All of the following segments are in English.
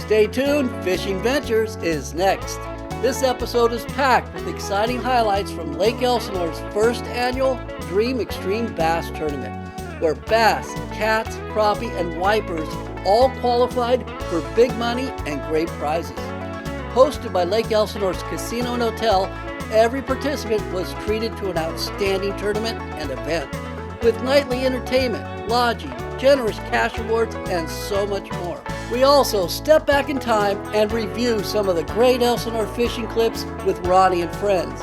Stay tuned, Fishing Ventures is next. This episode is packed with exciting highlights from Lake Elsinore's first annual Dream Extreme Bass Tournament, where bass, cats, crappie, and wipers all qualified for big money and great prizes. Hosted by Lake Elsinore's Casino and Hotel, every participant was treated to an outstanding tournament and event, with nightly entertainment, lodging, generous cash rewards, and so much more. We also step back in time and review some of the great Elsinore fishing clips with Ronnie and friends,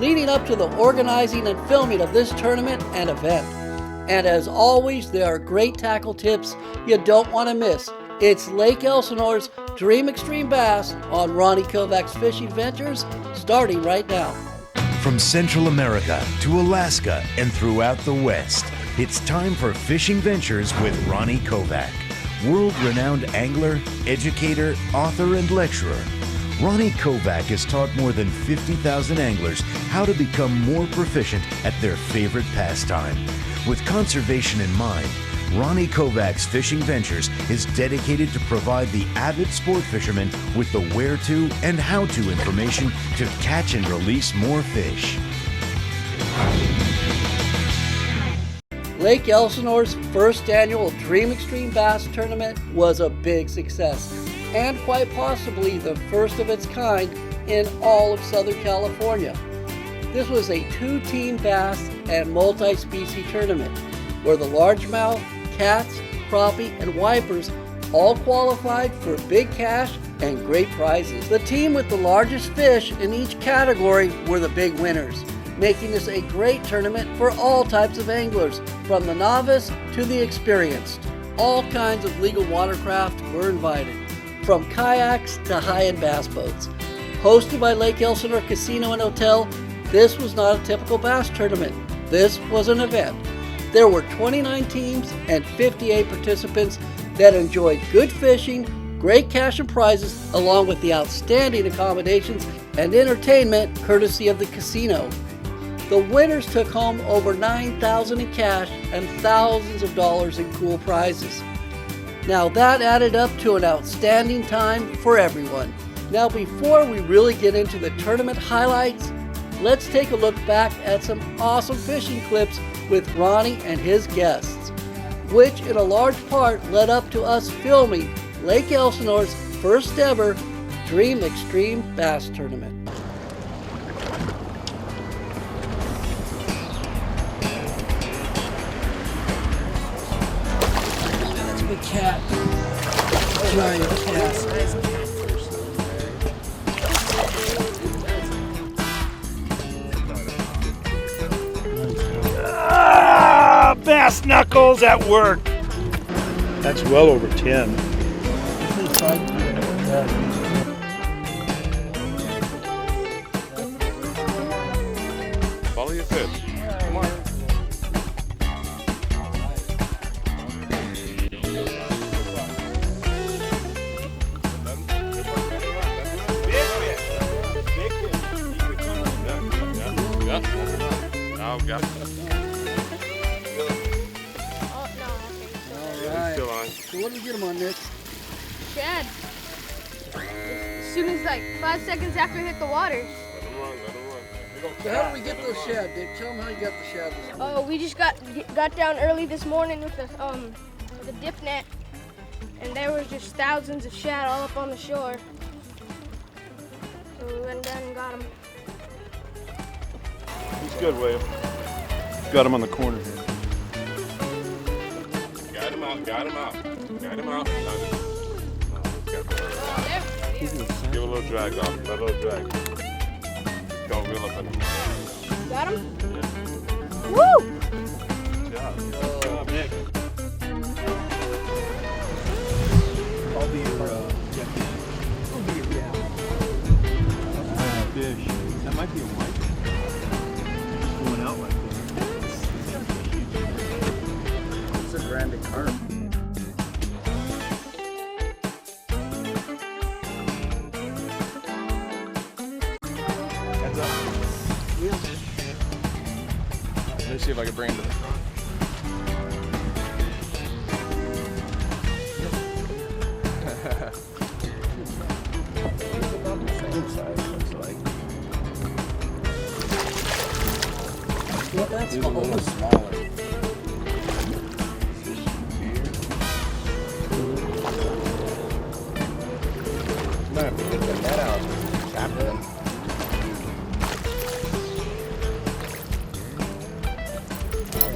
leading up to the organizing and filming of this tournament and event. And as always, there are great tackle tips you don't want to miss. It's Lake Elsinore's Dream Extreme Bass on Ronnie Kovach's Fishing Ventures, starting right now. From Central America to Alaska and throughout the West, it's time for Fishing Ventures with Ronnie Kovach. World-renowned angler, educator, author, and lecturer, Ronnie Kovach has taught more than 50,000 anglers how to become more proficient at their favorite pastime. With conservation in mind, Ronnie Kovach's Fishing Ventures is dedicated to provide the avid sport fisherman with the where-to and how-to information to catch and release more fish. Lake Elsinore's first annual Dream Extreme Bass Tournament was a big success, and quite possibly the first of its kind in all of Southern California. This was a two-team bass and multi-species tournament, where the largemouth, cats, crappie, and wipers all qualified for big cash and great prizes. The team with the largest fish in each category were the big winners, making this a great tournament for all types of anglers, from the novice to the experienced. All kinds of legal watercraft were invited, from kayaks to high-end bass boats. Hosted by Lake Elsinore Casino and Hotel, this was not a typical bass tournament. This was an event. There were 29 teams and 58 participants that enjoyed good fishing, great cash and prizes, along with the outstanding accommodations and entertainment courtesy of the casino. The winners took home over $9,000 in cash and thousands of dollars in cool prizes. Now that added up to an outstanding time for everyone. Now before we really get into the tournament highlights, let's take a look back at some awesome fishing clips with Ronnie and his guests, which in a large part led up to us filming Lake Elsinore's first ever Dream Extreme Bass Tournament. That's a big cat. Giant cat. Bass knuckles at work. That's well over 10. Follow your fish. Come on. Now got it. So what do we get them on, Nick? Shad. As soon as like 5 seconds after it hit the water. Let him run. So how do we get those shad, Dick? Tell them how you got the shad this morning. Oh, we just got down early this morning with the dip net, and there was just thousands of shad all up on the shore. So we went down and got them. He's good, William. Got him on the corner here. Guide him out. Guide him out. Give a little drag off. A little drag. Don't reel up on him. Got him? Yeah. Woo! Good job. Good job, Nick. I'll be your fish. That might be a white. Just going out like this. It's a grande carp. Heads up. Let me see if I can bring him to the front. smaller. I'm gonna have to get the net out. Tap them.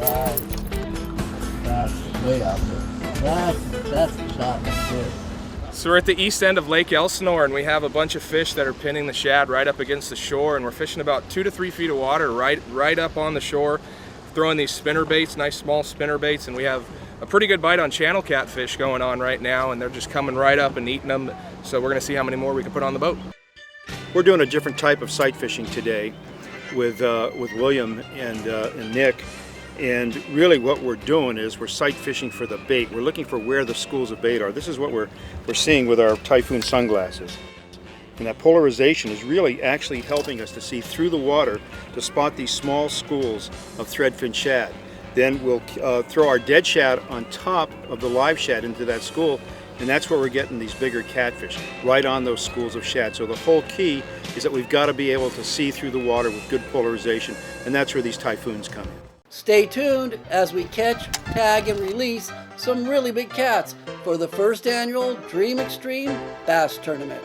Alright. That's way out there. That's the shot. That's good. So we're at the east end of Lake Elsinore, and we have a bunch of fish that are pinning the shad right up against the shore, and we're fishing about 2 to 3 feet of water right up on the shore, throwing these spinner baits, nice small spinner baits, and we have a pretty good bite on channel catfish going on right now, and they're just coming right up and eating them. So we're gonna see how many more we can put on the boat. We're doing a different type of sight fishing today with William and Nick. And really what we're doing is we're sight fishing for the bait. We're looking for where the schools of bait are. This is what we're seeing with our Typhoon sunglasses. And that polarization is really actually helping us to see through the water to spot these small schools of threadfin shad. Then we'll throw our dead shad on top of the live shad into that school, and that's where we're getting these bigger catfish, right on those schools of shad. So the whole key is that we've got to be able to see through the water with good polarization, and that's where these Typhoons come in. Stay tuned as we catch, tag, and release some really big cats for the first annual Dream Extreme Bass Tournament.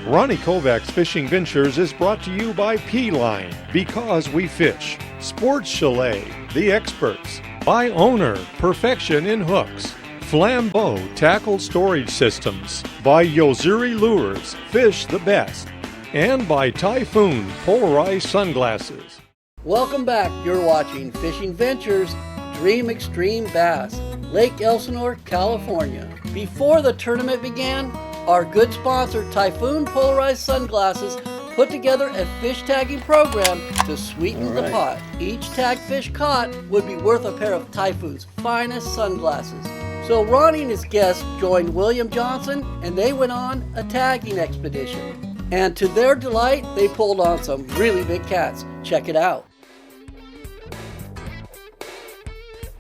Ronnie Kovach's Fishing Ventures is brought to you by P-Line, Because We Fish, Sports Chalet, The Experts, by Owner, Perfection in Hooks, Flambeau Tackle Storage Systems, by Yozuri Lures, Fish the Best, and by Typhoon Polarized Sunglasses. Welcome back. You're watching Fishing Ventures Dream Extreme Bass, Lake Elsinore, California. Before the tournament began, our good sponsor Typhoon Polarized Sunglasses put together a fish tagging program to sweeten the pot. Each tagged fish caught would be worth a pair of Typhoon's finest sunglasses. So Ronnie and his guests joined William Johnson, and they went on a tagging expedition. And to their delight, they pulled on some really big cats. Check it out.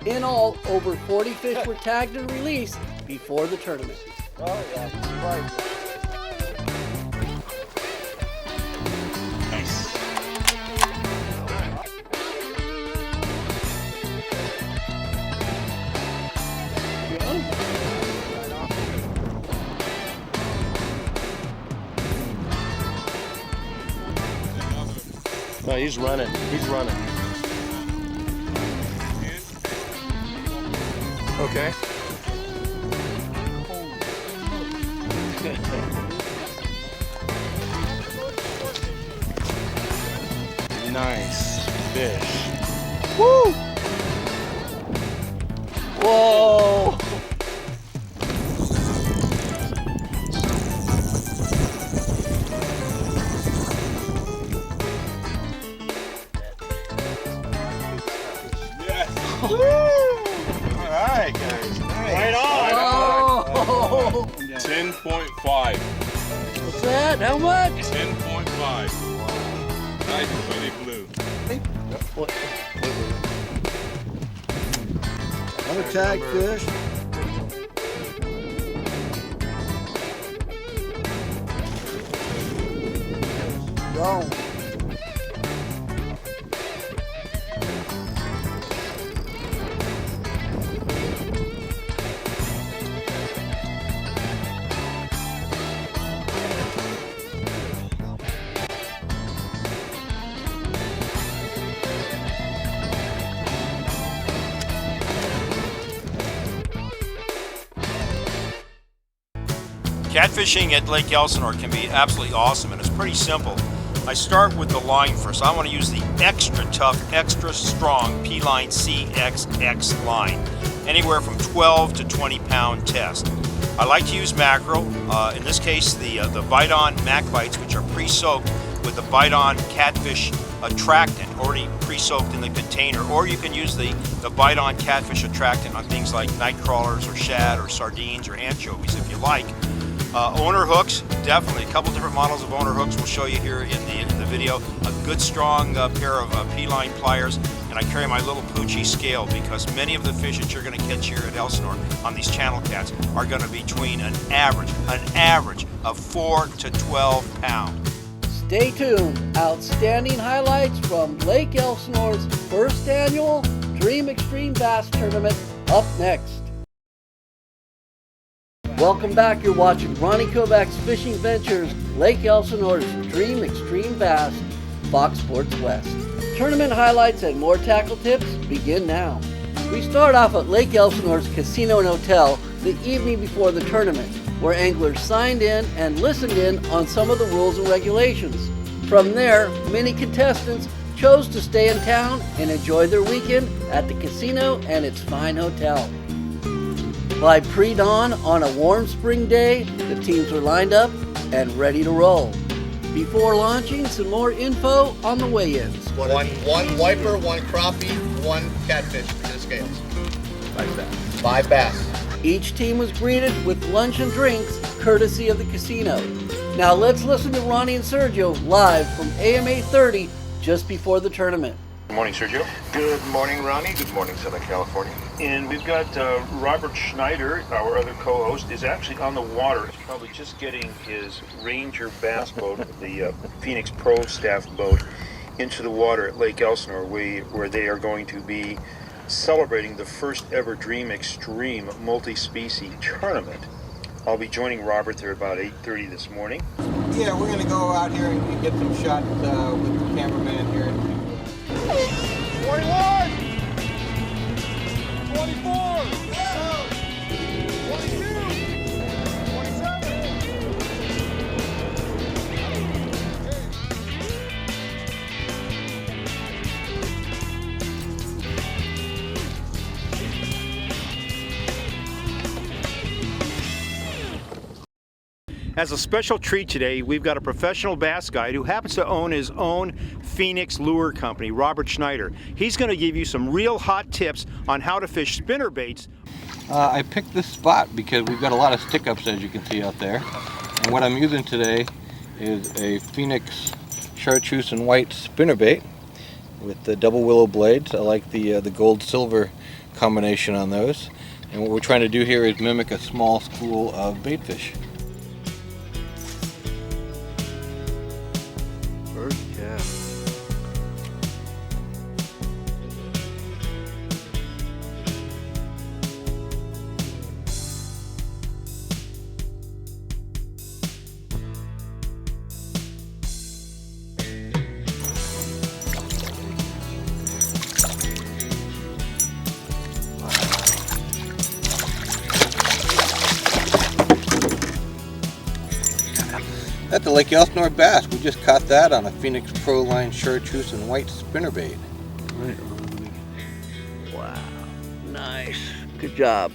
In all, over 40 fish were tagged and released before the tournament. Oh yeah, right. Nice. No, he's running. He's running. Okay. Nice fish. Woo! Whoa! Alright, guys. Nice. Right on. Oh! 10.5. What's that? How much? 10.5. Nice pretty blue. Another tag fish. Gone. Catfishing at Lake Elsinore can be absolutely awesome, and it's pretty simple. I start with the line first. I want to use the extra tough, extra strong P-Line CXX line, anywhere from 12 to 20 pound test. I like to use mackerel, in this case the Bite-On Mac Bites, which are pre-soaked with the Bite-On Catfish attractant, already pre-soaked in the container, or you can use the Bite-On Catfish attractant on things like night crawlers or shad or sardines or anchovies if you like. Owner hooks, definitely. A couple different models of owner hooks we'll show you here in the video. A good strong pair of P-Line pliers, and I carry my little Poochie scale because many of the fish that you're going to catch here at Elsinore on these channel cats are going to be between an average of 4 to 12 pounds. Stay tuned. Outstanding highlights from Lake Elsinore's first annual Dream Extreme Bass Tournament up next. Welcome back. You're watching Ronnie Kovach's Fishing Ventures, Lake Elsinore's Dream Extreme Bass, Fox Sports West. Tournament highlights and more tackle tips begin now. We start off at Lake Elsinore's Casino and Hotel the evening before the tournament, where anglers signed in and listened in on some of the rules and regulations. From there, many contestants chose to stay in town and enjoy their weekend at the casino and its fine hotel. By pre-dawn on a warm spring day, the teams were lined up and ready to roll. Before launching, some more info on the weigh-ins. One wiper, one crappie, one catfish for the scales. 5 bass. 5 bass. Each team was greeted with lunch and drinks, courtesy of the casino. Now let's listen to Ronnie and Sergio live from AMA 30 just before the tournament. Good morning, Sergio. Good morning, Ronnie. Good morning, Southern California. And we've got Robert Schneider, our other co-host, is actually on the water. He's probably just getting his Ranger bass boat, the Phoenix Pro staff boat, into the water at Lake Elsinore, where they are going to be celebrating the first ever Dream Extreme multi-species tournament. I'll be joining Robert there about 8:30 this morning. Yeah, we're going to go out here and get some shots with the cameraman here. 21! 24! 22! 27! As a special treat today, we've got a professional bass guide who happens to own his own Phoenix lure company, Robert Schneider. He's going to give you some real hot tips on how to fish spinner baits. I picked this spot because we've got a lot of stick-ups, as you can see out there. And what I'm using today is a Phoenix chartreuse and white spinnerbait with the double willow blades. I like the gold-silver combination on those. And what we're trying to do here is mimic a small school of baitfish. First cast. That's the Lake Elsinore bass. We just caught that on a Phoenix Pro Line chartreuse and white spinnerbait. Right on. Wow, nice. Good job.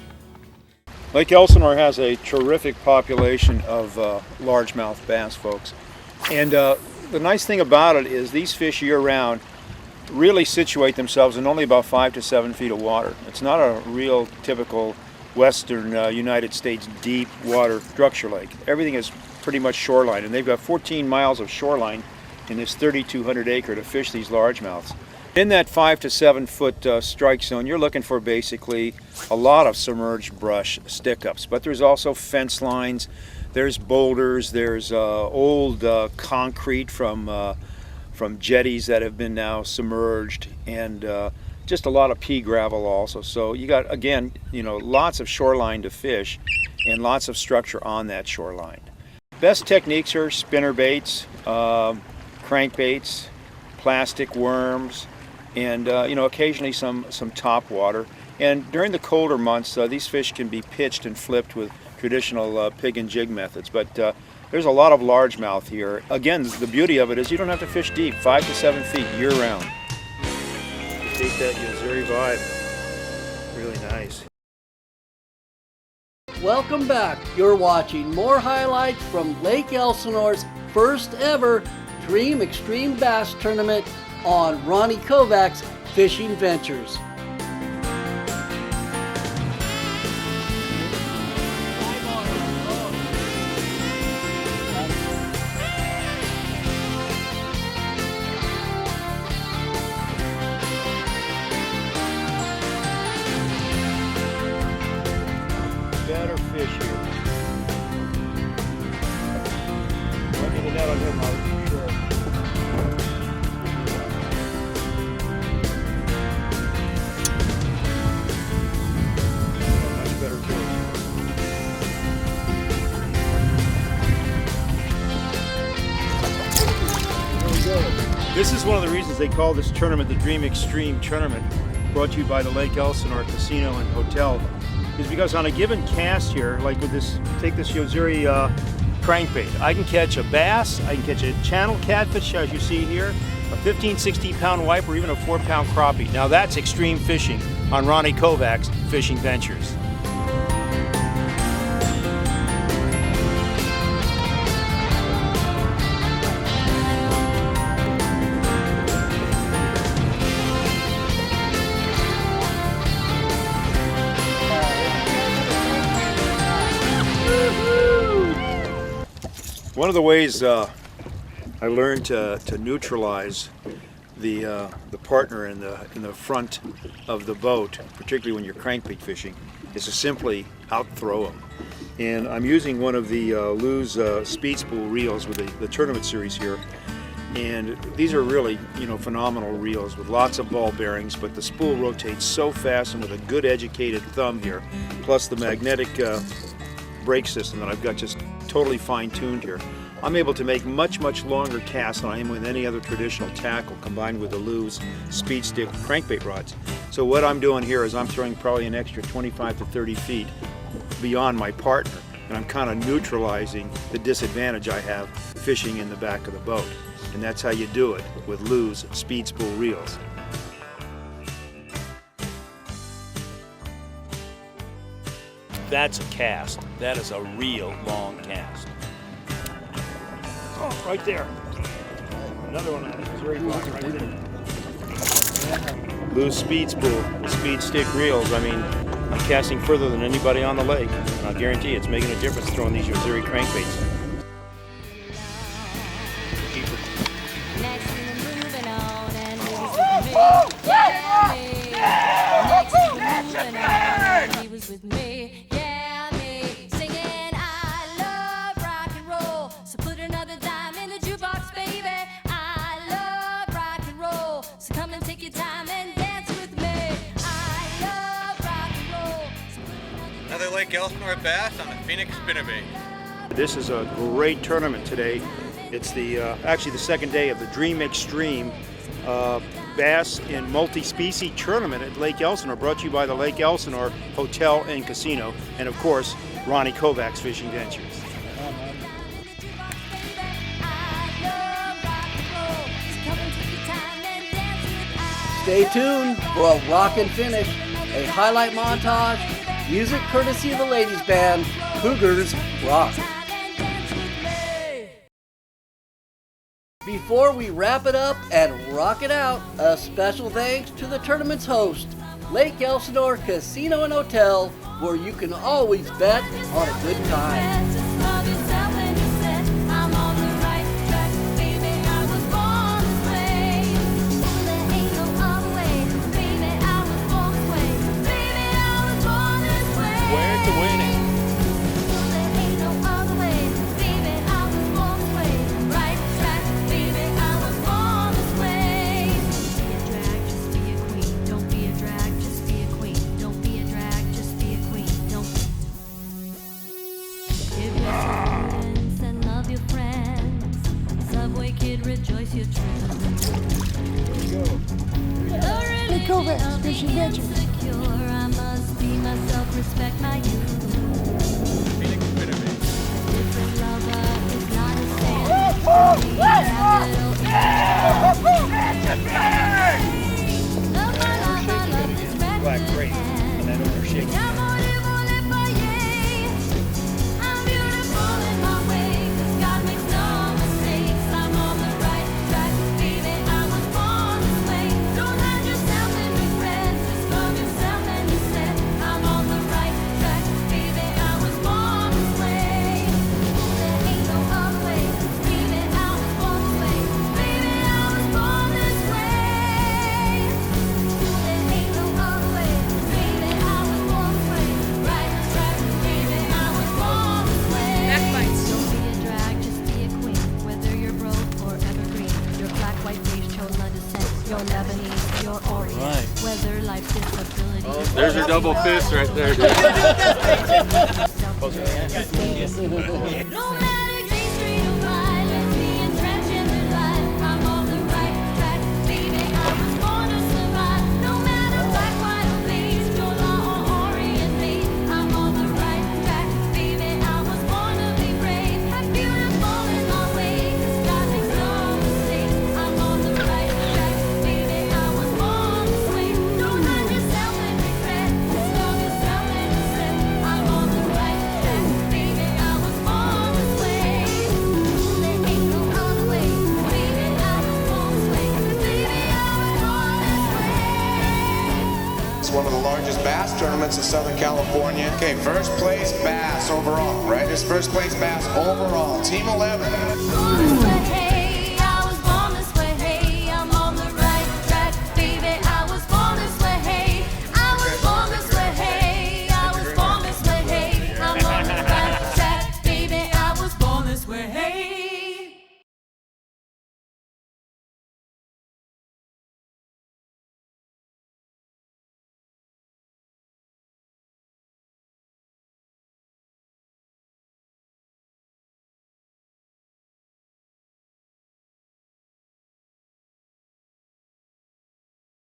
Lake Elsinore has a terrific population of largemouth bass, folks. And the nice thing about it is these fish year-round really situate themselves in only about 5 to 7 feet of water. It's not a real typical western United States deep water structure lake. Everything is pretty much shoreline, and they've got 14 miles of shoreline in this 3,200 acre to fish these largemouths. In that 5 to 7 foot strike zone, you're looking for basically a lot of submerged brush stick-ups, but there's also fence lines, there's boulders, there's old concrete from jetties that have been now submerged, and just a lot of pea gravel also. So you got, again, you know, lots of shoreline to fish and lots of structure on that shoreline. Best techniques are spinner baits, crankbaits, plastic worms, and you know, occasionally some top water. And during the colder months, these fish can be pitched and flipped with traditional pig and jig methods. But there's a lot of largemouth here. Again, the beauty of it is you don't have to fish deep, 5 to 7 feet year-round. Take that Missouri vibe. Really nice. Welcome back. You're watching more highlights from Lake Elsinore's first ever Dream Extreme Bass Tournament on Ronnie Kovach's Fishing Ventures. Better fish here. Look at the net on him, Robert, for sure. This is one of the reasons they call this tournament the Dream Extreme Tournament, brought to you by the Lake Elsinore Casino and Hotel, is because on a given cast here, like with this, take this Yozuri crankbait, I can catch a bass, I can catch a channel catfish as you see here, a 15, 16 pound wipe, or even a 4 pound crappie. Now that's extreme fishing on Ronnie Kovach's Fishing Ventures. One of the ways I learned to neutralize the partner in the front of the boat, particularly when you're crankbait fishing, is to simply out throw them. And I'm using one of the Lew's speed spool reels with the tournament series here. And these are really, phenomenal reels with lots of ball bearings, but the spool rotates so fast, and with a good educated thumb here, plus the magnetic brake system that I've got just totally fine-tuned here, I'm able to make much, much longer casts than I am with any other traditional tackle, combined with the Lew's speed stick crankbait rods. So what I'm doing here is I'm throwing probably an extra 25 to 30 feet beyond my partner, and I'm kind of neutralizing the disadvantage I have fishing in the back of the boat. And that's how you do it with Lew's speed spool reels. That's a cast. That is a real long cast. Oh, right there. Another one on the very bottom, right there. Lew's speed spool, speed stick reels. I mean, I'm casting further than anybody on the lake. And I'll guarantee you it's making a difference throwing these Yozuri crankbaits. With me, yeah, me, singing I love rock and roll. So put another dime in the jukebox, baby. I love rock and roll. So come and take your time and dance with me. I love rock and roll. So Another Lake Elsinore bass on the Phoenix spinnerbait. This is a great tournament today. It's the actually the second day of the Dream Extreme Bass in Multi-Species Tournament at Lake Elsinore, brought to you by the Lake Elsinore Hotel and Casino, and of course, Ronnie Kovach's Fishing Ventures. Stay tuned for a rockin' finish, a highlight montage, music courtesy of the ladies band, Cougars Rock. Before we wrap it up and rock it out, a special thanks to the tournament's host, Lake Elsinore Casino and Hotel, where you can always bet on a good time. Where's the winning? Rejoice your truth. Hey, Kovach, Fishing Ventures. I must be myself, respect my youth. Different lover is not a sin. Black grape and that ownership. There's your double fist right there, dude. tournaments in Southern California. Okay, first place bass overall, right? It's first place bass overall. Team 11.